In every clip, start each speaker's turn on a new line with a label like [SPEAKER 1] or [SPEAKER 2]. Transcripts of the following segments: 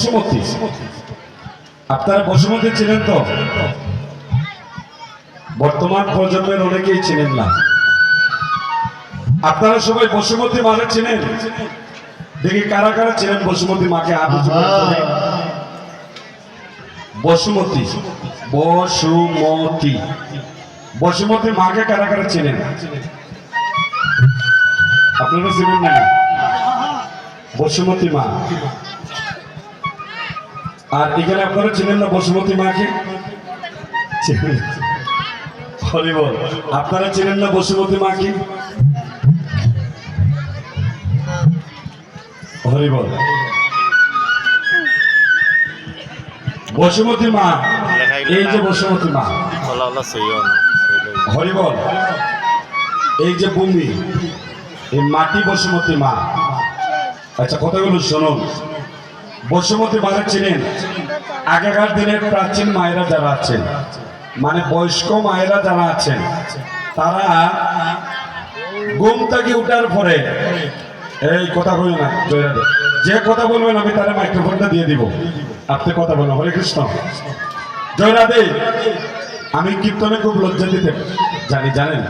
[SPEAKER 1] বসুমতী, আপনারা বসুমতী চিনেন তো? বর্তমান প্রজন্মের অনেকেই চিনেন না। আপনারা সবাই বসুমতী মাকে চিনেন? দেখি কারা কারা চিনেন বসুমতী মাকে? বসুমতী, বসুমতী, বসুমতী মাকে কারা কারা চিনেন? আপনারা চিনেন না? বসুমতী মা। আর এখানে আপনারা চিনেন না বসুমতী মাকে? হরিবল। আপনারা চিনেন না বসুমতী মাকে? হরিবল। বসুমতী মা, এই যে বসুমতী মা, হরিবল, এই যে ভূমি, এই মাটি বসুমতী মা। আচ্ছা, কথাগুলো শুনুন। বসুমতী মাকে চিনেন? আগেকার দিনের প্রাচীন মায়েরা যারা আছেন, মানে বয়স্ক মায়েরা যারা আছেন, তারা ঘুম থেকে উঠার পরে, এই কথা বলি না, যে কথা বলবেন আমি তারা মাইক্রোফোনটা দিয়ে দিব, আপনি কথা বলবেন। হরে কৃষ্ণ, জয় রাধে। আমি কীর্তনে খুব লজ্জা দিতে জানি, জানেন?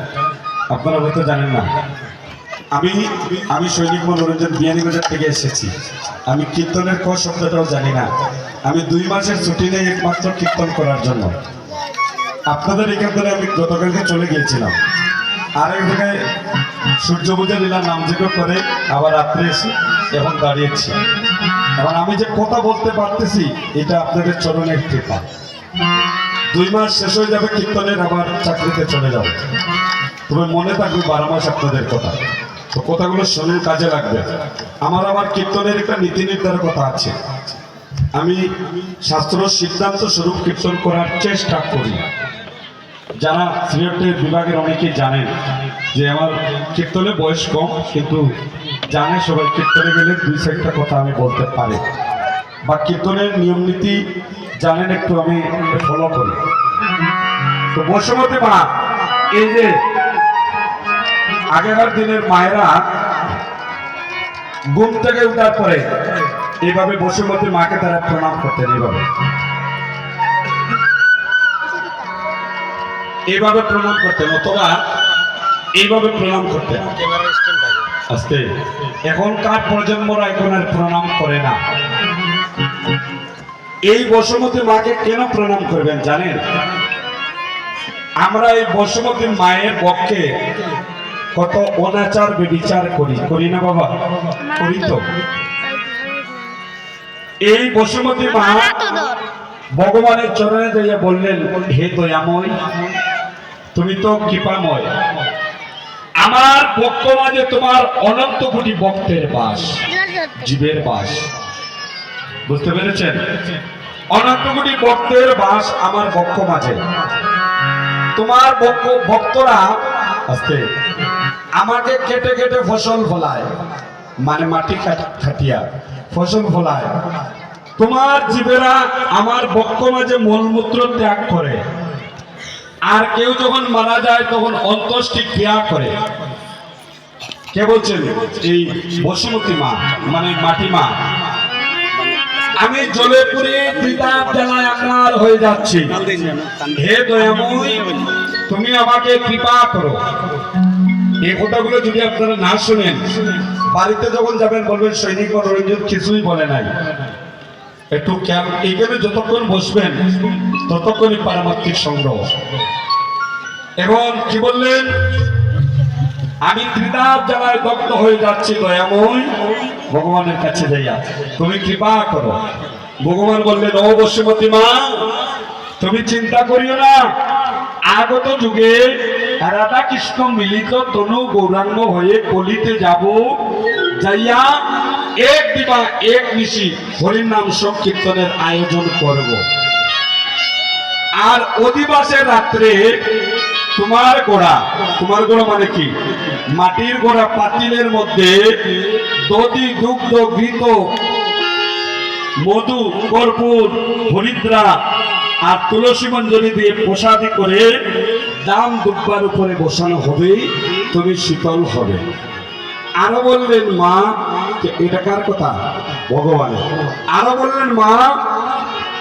[SPEAKER 1] আপনারা হয়তো জানেন না। আমি সৈনিক মনোরঞ্জন বিয়ানীবাজার থেকে এসেছি। আমি কীর্তনের ক শব্দটাও জানি না। আমি 2 মাসের ছুটি নেই একমাত্র কীর্তন করার জন্য। আপনাদের এখান থেকে আমি গতকালকে চলে গিয়েছিলাম। আরেক জায়গায় সূর্য পূজা লীলা নাম যজ্ঞ করে আবার রাত্রে এসে এখন দাঁড়িয়েছি। এখন আমি যে কথা বলতে পারতেছি, এটা আপনাদের চরণের কৃপা। 2 মাস শেষ হয়ে যাবে কীর্তনের, আবার চাকরিতে চলে যাবে। তবে মনে থাকবে 12 মাস আপনাদের কথা। তো কথাগুলো শুনুন, কাজে লাগবে। আমার কীর্তনের একটা নীতি নির্ধারণ কথা আছে। আমি শাস্ত্র সিদ্ধান্ত স্বরূপ কীর্তন করার চেষ্টা করি। যারা সিলেটের বিভাগের অনেকেই জানেন যে আমার কীর্তনে বয়স কম, কিন্তু জানে সবাই কীর্তনে গেলে 2-4টা কথা আমি বলতে পারি, বা কীর্তনের নিয়ম নীতি জানেন একটু, আমি ফলো করি। তো বসুমতী মা, এই যে আগেকার দিনের মায়েরা ঘুম থেকে উঠার পরে এইভাবে বসুমতী মাকে তারা প্রণাম করতেন। এইভাবে প্রণাম করতেন, অথবা এইভাবে প্রণাম করতেন। আস্তে, এখনকার প্রজন্মরা এখন আর প্রণাম করে না। এই বসুমতী মাকে কেন প্রণাম করবেন জানেন? আমরা এই বসুমতী মায়ের পক্ষে কত অনাচার বেবিচার করি না বাবা? করি তো। এই বসুমতী মা ভগবানের চরণে যাইয়া বললেন, হে দয়াময়, তুমি তো কৃপাময়, আমার পক্ষ মাঝে তোমার অনন্ত কোটি ভক্তের বাস, জীবের বাস। বুঝতে পেরেছেন? অনন্ত কোটি ভক্তের বাস আমার পক্ষ মাঝে। তোমার ভক্তরা আস্তে আমাকে কেটে কেটে ফসল ফলায়, মানে মাটি খাটিয়া ফসল ফলায়। তোমার জীবেরা আমার বক্ষ মাঝে মলমূত্র ত্যাগ করে, আর কেউ যখন মারা যায় তখন অন্ত্যেষ্টি ক্রিয়া করে। কে বলছেন? এই বসুমতী মা, মানে মাটি মা। আমি জলে পুরে বিতাপ জ্বালায় আকার হয়ে যাচ্ছি, হে দয়াময়, তুমি আমাকে কৃপা করো। এই কথাগুলো যদি আপনারা না শুনেন, বাড়িতে যখন যাবেন বলবেন সৈনিক মনোরঞ্জন কিছুই বলে নাই। একটু এইখানে যতক্ষণ বসবেন ততক্ষণই পারমাত্মিক সংগ্রহ। এবং কি বললেন? আমি ত্রিতাপ জ্বালায় দগ্ধ হয়ে যাচ্ছি, দয়াময়, ভগবানের কাছে যাইয়া তুমি কৃপা করো। ভগবান বললেন, ও বসুমতী মা, তুমি চিন্তা করিও না। আগত যুগে রাধা কৃষ্ণ মিলিত তনু গৌরাঙ্গ হয়ে কলিতে যাব, যাইয়া এক দিবা এক নিশি হরির নাম সংকীর্তনের আয়োজন করব। আর অধিবাসের রাত্রে তোমার গোড়া মানে কি? মাটির গোড়া পাতিলের মধ্যে দধি, দুগ্ধ, ঘৃত, মধু, কর্পূর, হরিদ্রা আর তুলসী মঞ্জরি দিয়ে প্রসাদি করে দাম দুব্বার উপরে বসানো হবে, তুমি শীতল হবে। আরো বললেন, মা, এটা কার কথা? ভগবানের। আরো বললেন মা